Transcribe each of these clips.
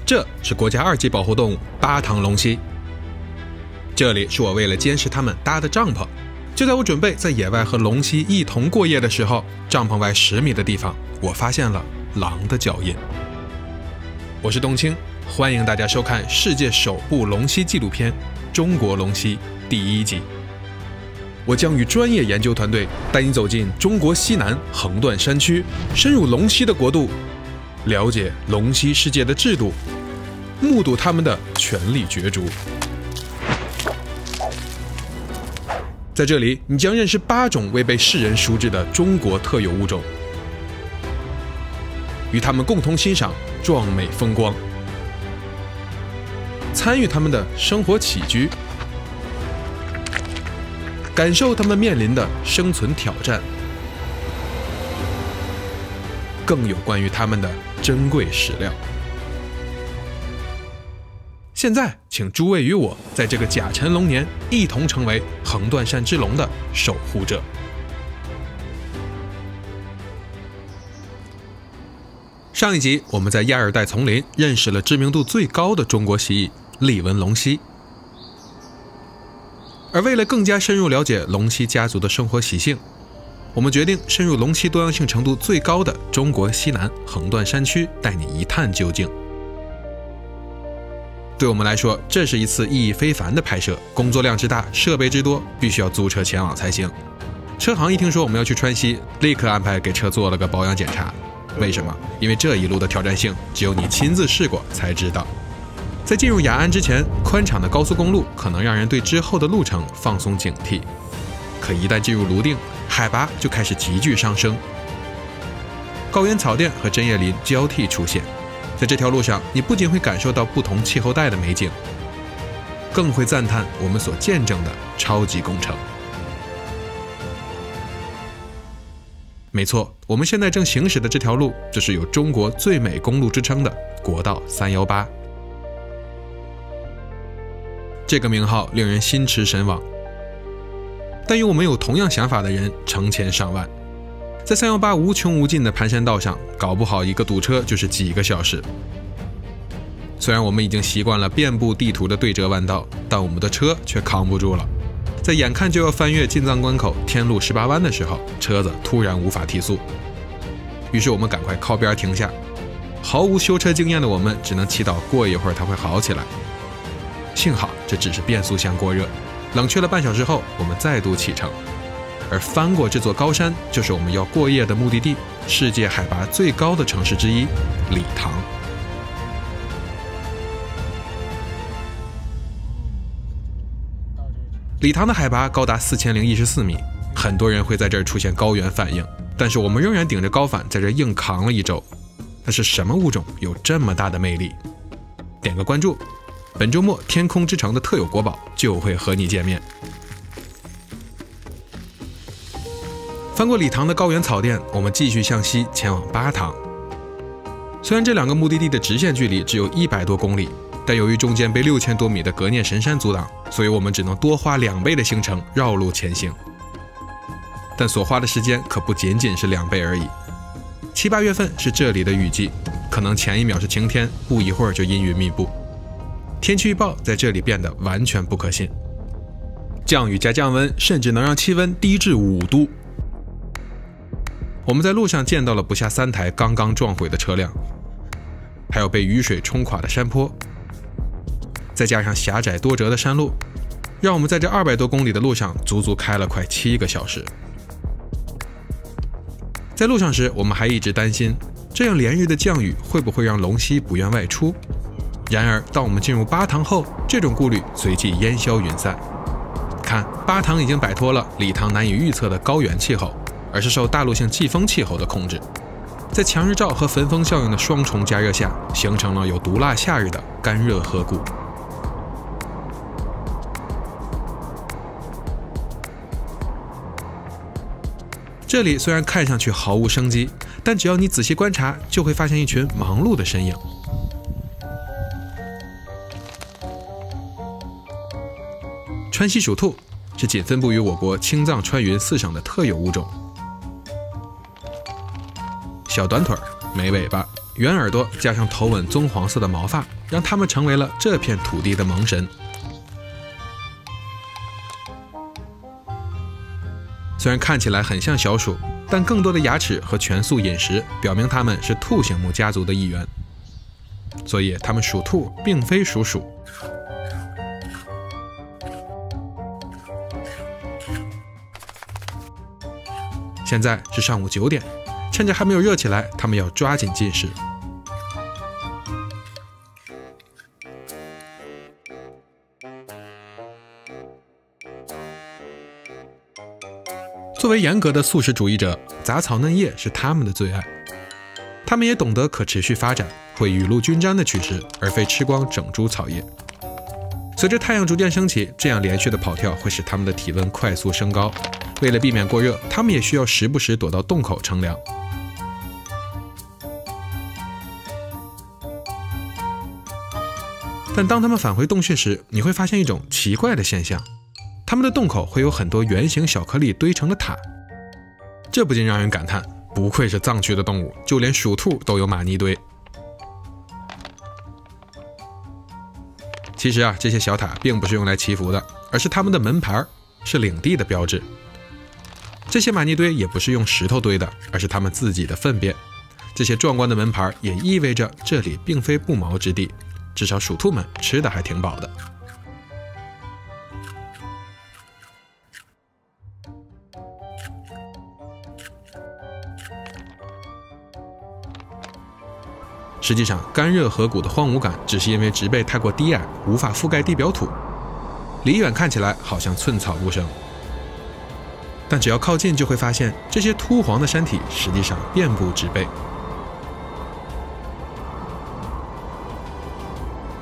这是国家2级保护动物巴塘龙溪。这里是我为了监视它们搭的帐篷。就在我准备在野外和龙溪一同过夜的时候，帐篷外10米的地方，我发现了狼的脚印。我是冬青，欢迎大家收看世界首部龙溪纪录片《中国龙溪》第1集。我将与专业研究团队带你走进中国西南横断山区，深入龙溪的国度，了解龙溪世界的制度，目睹他们的权力角逐。在这里，你将认识8种未被世人熟知的中国特有物种，与他们共同欣赏壮美风光，参与他们的生活起居，感受他们面临的生存挑战，更有关于他们的珍贵史料。现在，请诸位与我在这个甲辰龙年一同成为横断山之龙的守护者。上一集，我们在亚热带丛林认识了知名度最高的中国蜥蜴利纹龙蜥，而为了更加深入了解龙蜥家族的生活习性，我们决定深入龙蜥多样性程度最高的中国西南横断山区，带你一探究竟。对我们来说，这是一次意义非凡的拍摄，工作量之大，设备之多，必须要租车前往才行。车行一听说我们要去川西，立刻安排给车做了个保养检查。为什么？因为这一路的挑战性，只有你亲自试过才知道。在进入雅安之前，宽敞的高速公路可能让人对之后的路程放松警惕，可一旦进入泸定，海拔就开始急剧上升，高原草甸和针叶林交替出现。在这条路上，你不仅会感受到不同气候带的美景，更会赞叹我们所见证的超级工程。没错，我们现在正行驶的这条路，就是有中国最美公路之称的国道318。这个名号令人心驰神往，但与我们有同样想法的人成千上万。在318无穷无尽的盘山道上，搞不好一个堵车就是几个小时。虽然我们已经习惯了遍布地图的对折弯道，但我们的车却扛不住了。在眼看就要翻越进藏关口天路18弯的时候，车子突然无法提速，于是我们赶快靠边停下。毫无修车经验的我们只能祈祷过一会儿它会好起来。幸好这只是变速箱过热，冷却了半小时后，我们再度启程。而翻过这座高山，就是我们要过夜的目的地，世界海拔最高的城市之一理塘。理塘的海拔高达4014米，很多人会在这儿出现高原反应，但是我们仍然顶着高反在这硬扛了1周。那是什么物种有这么大的魅力？点个关注，本周末天空之城的特有国宝就会和你见面。翻过理塘的高原草甸，我们继续向西前往巴塘。虽然这2个目的地的直线距离只有100多公里，但由于中间被6000多米的格聂神山阻挡，所以我们只能多花2倍的行程绕路前行。但所花的时间可不仅仅是2倍而已。7、8月份是这里的雨季，可能前1秒是晴天，不一会儿就阴云密布。天气预报在这里变得完全不可信，降雨加降温，甚至能让气温低至5度。我们在路上见到了不下3台刚刚撞毁的车辆，还有被雨水冲垮的山坡，再加上狭窄多折的山路，让我们在这200多公里的路上足足开了快7个小时。在路上时，我们还一直担心，这样连日的降雨会不会让龙溪不愿外出？然而，当我们进入巴塘后，这种顾虑随即烟消云散。看，巴塘已经摆脱了理塘难以预测的高原气候，而是受大陆性季风气候的控制，在强日照和焚风效应的双重加热下，形成了有毒辣夏日的干热河谷。这里虽然看上去毫无生机，但只要你仔细观察，就会发现一群忙碌的身影。川西鼠兔是仅分布于我国青藏川云4省的特有物种，小短腿，没尾巴，圆耳朵加上头吻棕黄色的毛发，让它们成为了这片土地的萌神。虽然看起来很像小鼠，但更多的牙齿和全素饮食表明它们是兔形目家族的一员，所以它们属兔，并非属鼠。现在是上午9点，趁着还没有热起来，它们要抓紧进食。作为严格的素食主义者，杂草嫩叶是他们的最爱。他们也懂得可持续发展，会雨露均沾的取食，而非吃光整株草叶。随着太阳逐渐升起，这样连续的跑跳会使他们的体温快速升高。为了避免过热，他们也需要时不时躲到洞口乘凉。但当他们返回洞穴时，你会发现一种奇怪的现象。它们的洞口会有很多圆形小颗粒堆成了塔，这不禁让人感叹，不愧是藏区的动物，就连鼠兔都有玛尼堆。其实啊，这些小塔并不是用来祈福的，而是他们的门牌，是领地的标志。这些玛尼堆也不是用石头堆的，而是他们自己的粪便。这些壮观的门牌也意味着这里并非不毛之地，至少鼠兔们吃的还挺饱的。实际上，干热河谷的荒芜感只是因为植被太过低矮，无法覆盖地表土。离远看起来好像寸草不生，但只要靠近就会发现，这些秃黄的山体实际上遍布植被。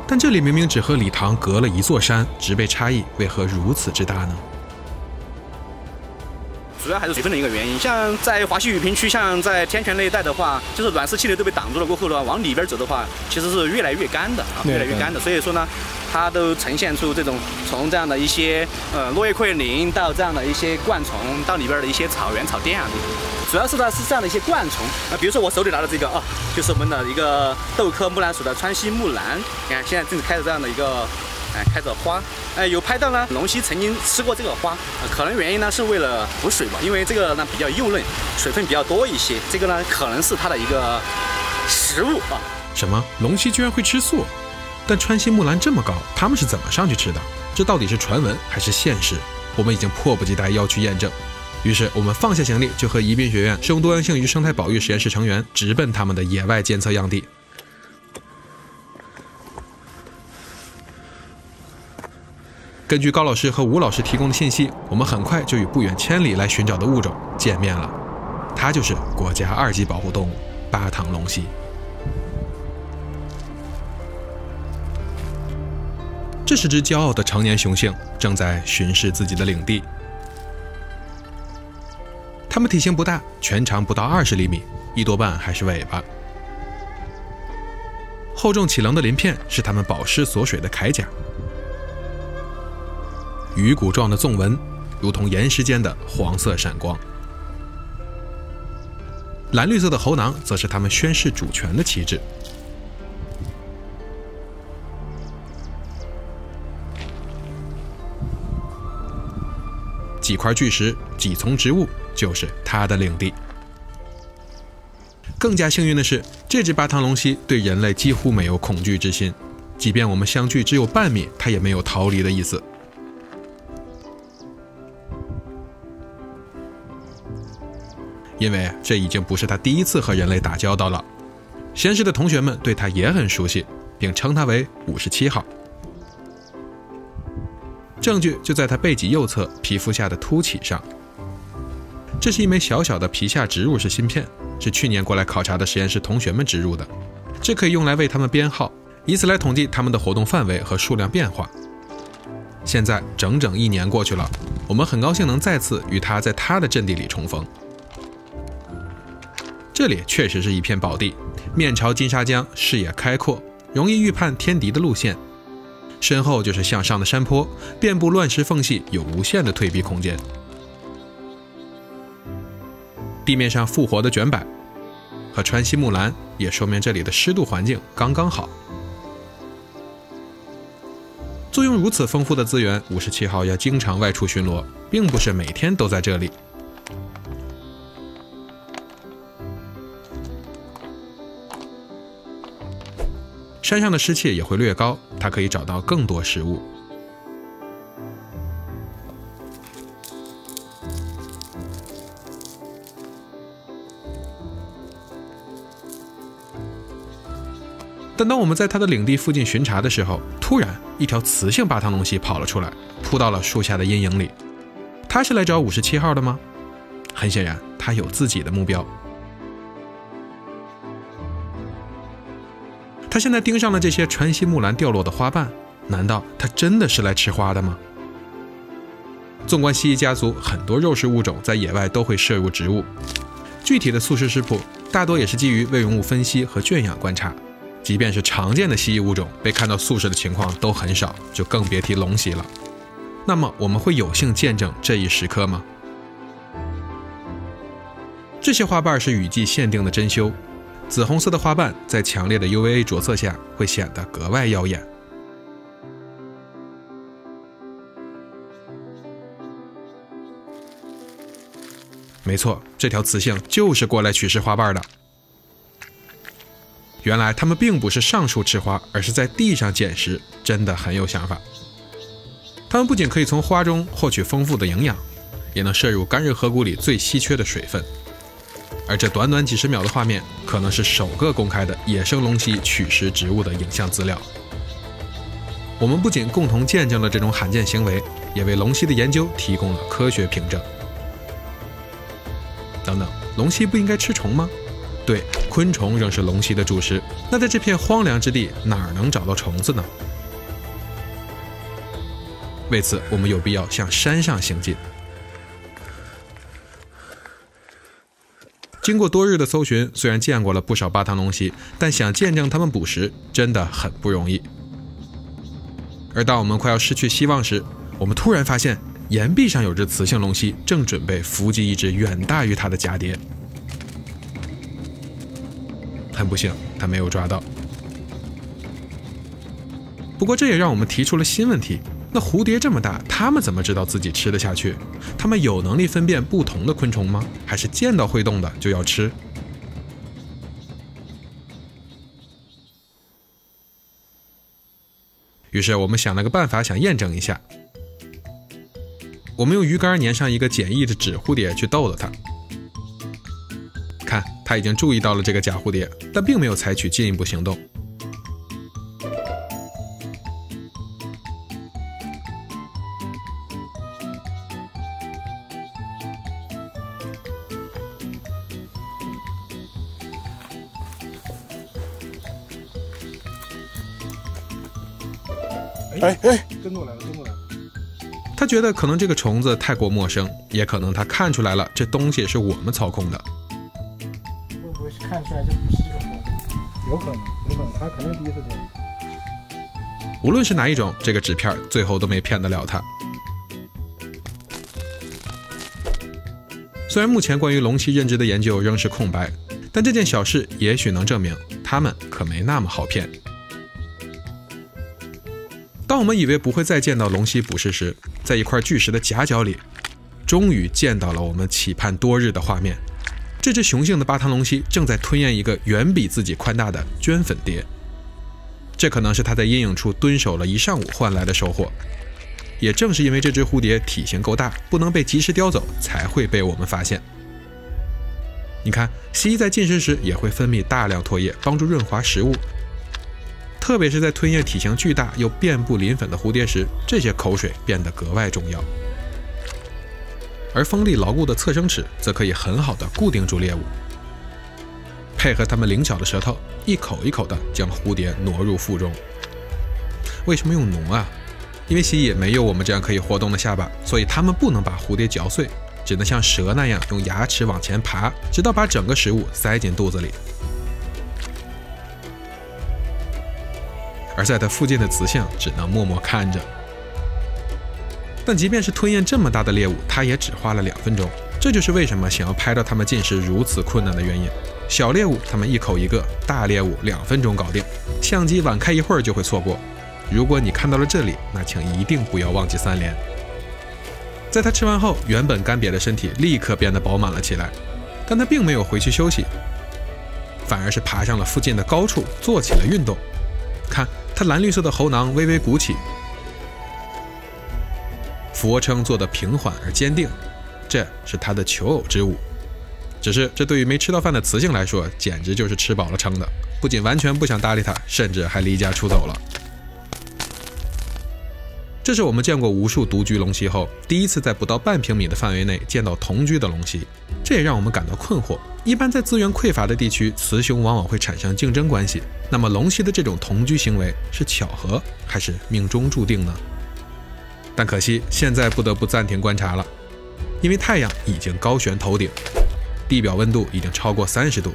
但这里明明只和理塘隔了一座山，植被差异为何如此之大呢？主要还是水分的一个原因。像在华西雨坪区，像在天泉那一带的话，就是暖湿气流都被挡住了过后呢，往里边走的话，其实是越来越干的啊，越来越干的。所以说呢，它都呈现出这种从这样的一些落叶溃林到这样的一些灌丛，到里边的一些草原草甸啊，主要是呢是这样的一些灌丛啊。比如说我手里拿的这个啊，就是我们的一个豆科木兰属的川西木兰，你看现在正开着这样的一个。开着花，有拍到呢。龙溪曾经吃过这个花，可能原因呢是为了补水吧，因为这个呢比较幼嫩，水分比较多一些。这个呢可能是它的一个食物啊。什么？龙溪居然会吃素？但川西木兰这么高，他们是怎么上去吃的？这到底是传闻还是现实？我们已经迫不及待要去验证。于是我们放下行李，就和宜宾学院生物多样性与生态保育实验室成员直奔他们的野外监测样地。根据高老师和吴老师提供的信息，我们很快就与不远千里来寻找的物种见面了。它就是国家2级保护动物巴塘龙溪。这是只骄傲的成年雄性，正在巡视自己的领地。它们体型不大，全长不到20厘米，一多半还是尾巴。厚重起棱的鳞片是它们保湿锁水的铠甲。鱼骨状的纵纹，如同岩石间的黄色闪光。蓝绿色的喉囊，则是它们宣示主权的旗帜。几块巨石，几丛植物，就是它的领地。更加幸运的是，这只巴塘龙溪对人类几乎没有恐惧之心，即便我们相距只有半米，它也没有逃离的意思。因为这已经不是他第一次和人类打交道了，实验室的同学们对他也很熟悉，并称他为57号。证据就在他背脊右侧皮肤下的凸起上，这是一枚小小的皮下植入式芯片，是去年过来考察的实验室同学们植入的，这可以用来为他们编号，以此来统计他们的活动范围和数量变化。现在整整1年过去了，我们很高兴能再次与他在他的阵地里重逢。这里确实是一片宝地，面朝金沙江，视野开阔，容易预判天敌的路线。身后就是向上的山坡，遍布乱石缝隙，有无限的退避空间。地面上复活的卷柏，和川西木兰，也说明这里的湿度环境刚刚好。作用如此丰富的资源，57号要经常外出巡逻，并不是每天都在这里。山上的湿气也会略高，它可以找到更多食物。但当我们在它的领地附近巡查的时候，突然一条雌性巴唐龙蜥跑了出来，扑到了树下的阴影里。它是来找57号的吗？很显然，它有自己的目标。它现在盯上了这些川西木兰掉落的花瓣，难道它真的是来吃花的吗？纵观蜥蜴家族，很多肉食物种在野外都会摄入植物，具体的素食食谱大多也是基于微容物分析和圈养观察。即便是常见的蜥蜴物种，被看到素食的情况都很少，就更别提龙蜥了。那么我们会有幸见证这一时刻吗？这些花瓣是雨季限定的珍馐，紫红色的花瓣在强烈的 UVA 着色下会显得格外耀眼。没错，这条雌性就是过来取食花瓣的。原来它们并不是上树吃花，而是在地上捡食，真的很有想法。它们不仅可以从花中获取丰富的营养，也能摄入干热河谷里最稀缺的水分。而这短短几十秒的画面，可能是首个公开的野生龙蜥取食植物的影像资料。我们不仅共同见证了这种罕见行为，也为龙蜥的研究提供了科学凭证。等等，龙蜥不应该吃虫吗？对，昆虫仍是龙蜥的主食。那在这片荒凉之地，哪儿能找到虫子呢？为此，我们有必要向山上行进。经过多日的搜寻，虽然见过了不少巴唐龙蜥，但想见证它们捕食真的很不容易。而当我们快要失去希望时，我们突然发现岩壁上有只雌性龙蜥正准备伏击一只远大于它的家蝶。很不幸，它没有抓到。不过这也让我们提出了新问题，那蝴蝶这么大，它们怎么知道自己吃得下去？它们有能力分辨不同的昆虫吗？还是见到会动的就要吃？于是我们想了个办法，想验证一下。我们用鱼竿粘上一个简易的纸蝴蝶去逗逗它。看，它已经注意到了这个假蝴蝶，但并没有采取进一步行动。跟过来了，跟过来了。他觉得可能这个虫子太过陌生，也可能他看出来了这东西是我们操控的。会不会是看出来这不是这个虫子？有可能，他肯定第一次见。无论是哪一种，这个纸片最后都没骗得了他。虽然目前关于龙蜥认知的研究仍是空白，但这件小事也许能证明他们可没那么好骗。当我们以为不会再见到龙蜥捕食时，在一块巨石的夹角里，终于见到了我们期盼多日的画面。这只雄性的巴唐龙蜥正在吞咽一个远比自己宽大的绢粉蝶，这可能是它在阴影处蹲守了一上午换来的收获。也正是因为这只蝴蝶体型够大，不能被及时叼走，才会被我们发现。你看，蜥蜴在进食时也会分泌大量唾液，帮助润滑食物。特别是在吞咽体型巨大又遍布鳞粉的蝴蝶时，这些口水变得格外重要。而锋利牢固的侧生齿则可以很好的固定住猎物，配合它们灵巧的舌头，一口一口的将蝴蝶挪入腹中。为什么用挪啊？因为蜥蜴没有我们这样可以活动的下巴，所以它们不能把蝴蝶嚼碎，只能像蛇那样用牙齿往前爬，直到把整个食物塞进肚子里。而在它附近的雌性只能默默看着。但即便是吞咽这么大的猎物，它也只花了2分钟。这就是为什么想要拍到它们进食如此困难的原因。小猎物它们一口一个，大猎物2分钟搞定。相机晚开一会儿就会错过。如果你看到了这里，那请一定不要忘记3连。在它吃完后，原本干瘪的身体立刻变得饱满了起来，但它并没有回去休息，反而是爬上了附近的高处，做起了运动。看，它蓝绿色的喉囊微微鼓起，俯卧撑做得平缓而坚定，这是它的求偶之物。只是这对于没吃到饭的雌性来说，简直就是吃饱了撑的，不仅完全不想搭理它，甚至还离家出走了。这是我们见过无数独居龙蜥后，第一次在不到半平米的范围内见到同居的龙蜥，这也让我们感到困惑。一般在资源匮乏的地区，雌雄往往会产生竞争关系，那么龙蜥的这种同居行为是巧合还是命中注定呢？但可惜现在不得不暂停观察了，因为太阳已经高悬头顶，地表温度已经超过30度。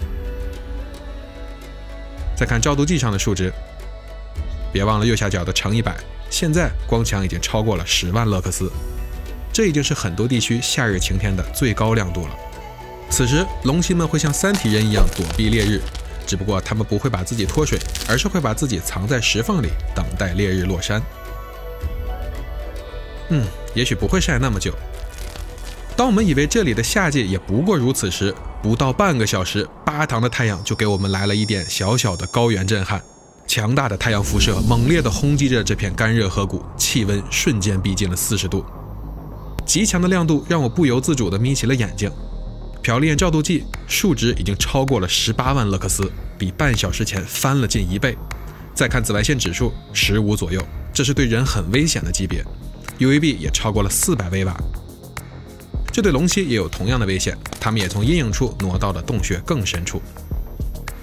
再看照度计上的数值，别忘了右下角的乘100，现在光强已经超过了10万勒克斯，这已经是很多地区夏日晴天的最高亮度了。此时龙蜥们会像3体人一样躲避烈日，只不过他们不会把自己脱水，而是会把自己藏在石缝里，等待烈日落山。也许不会晒那么久。当我们以为这里的夏季也不过如此时，不到半个小时，8堂的太阳就给我们来了一点小小的高原震撼。强大的太阳辐射猛烈地轰击着这片干热河谷，气温瞬间逼近了40度。极强的亮度让我不由自主地眯起了眼睛。瞟了眼照度计，数值已经超过了18万勒克斯，比半小时前翻了近1倍。再看紫外线指数，15左右，这是对人很危险的级别。UVB 也超过了400微瓦，这对龙蜥也有同样的危险，它们也从阴影处挪到了洞穴更深处。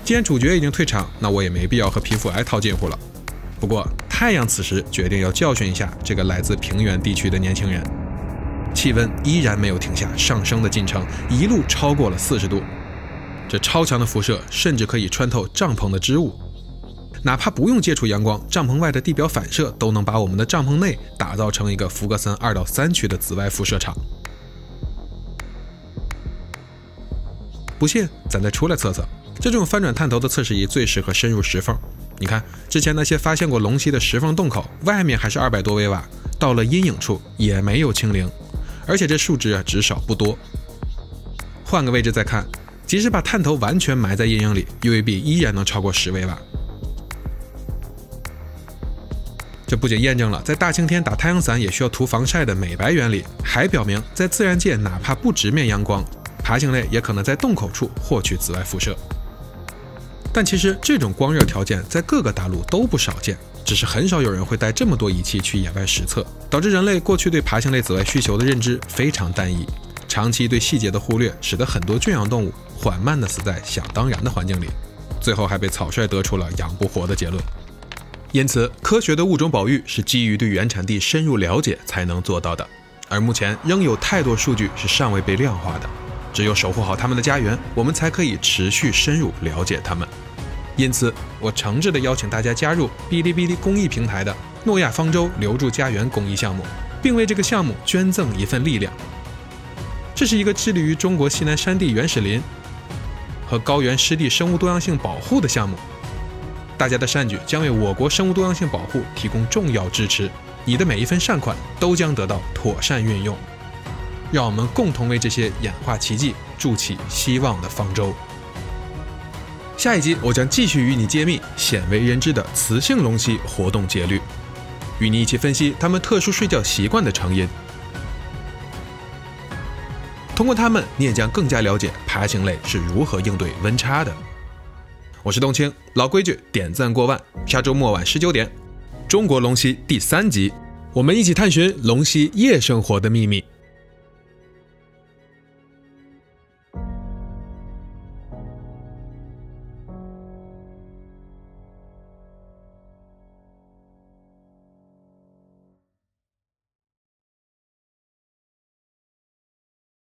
既然主角已经退场，那我也没必要和皮肤癌套近乎了。不过太阳此时决定要教训一下这个来自平原地区的年轻人。气温依然没有停下上升的进程，一路超过了40度。这超强的辐射甚至可以穿透帐篷的织物，哪怕不用接触阳光，帐篷外的地表反射都能把我们的帐篷内打造成一个福格森2到3区的紫外辐射场。不信，咱再出来测测。这种翻转探头的测试仪最适合深入石缝。你看，之前那些发现过龙蜥的石缝洞口，外面还是200多微瓦，到了阴影处也没有清零，而且这数值值少不多。换个位置再看，即使把探头完全埋在阴影里， UVB 依然能超过10微瓦。这不仅验证了在大晴天打太阳伞也需要涂防晒的美白原理，还表明在自然界哪怕不直面阳光，爬行类也可能在洞口处获取紫外辐射。但其实这种光热条件在各个大陆都不少见，只是很少有人会带这么多仪器去野外实测，导致人类过去对爬行类紫外需求的认知非常单一，长期对细节的忽略使得很多圈养动物缓慢地死在想当然的环境里，最后还被草率得出了养不活的结论。因此科学的物种保育是基于对原产地深入了解才能做到的，而目前仍有太多数据是尚未被量化的，只有守护好他们的家园，我们才可以持续深入了解他们。因此我诚挚地邀请大家加入哔哩哔哩公益平台的诺亚方舟留住家园公益项目，并为这个项目捐赠一份力量。这是一个致力于中国西南山地原始林和高原湿地生物多样性保护的项目，大家的善举将为我国生物多样性保护提供重要支持，你的每一份善款都将得到妥善运用。让我们共同为这些演化奇迹筑起希望的方舟。下一集我将继续与你揭秘鲜为人知的雌性龙蜥活动节律，与你一起分析它们特殊睡觉习惯的成因。通过它们，你也将更加了解爬行类是如何应对温差的。我是冬青，老规矩，点赞过万。下周末晚19点，中国龙蜥第3集，我们一起探寻龙蜥夜生活的秘密。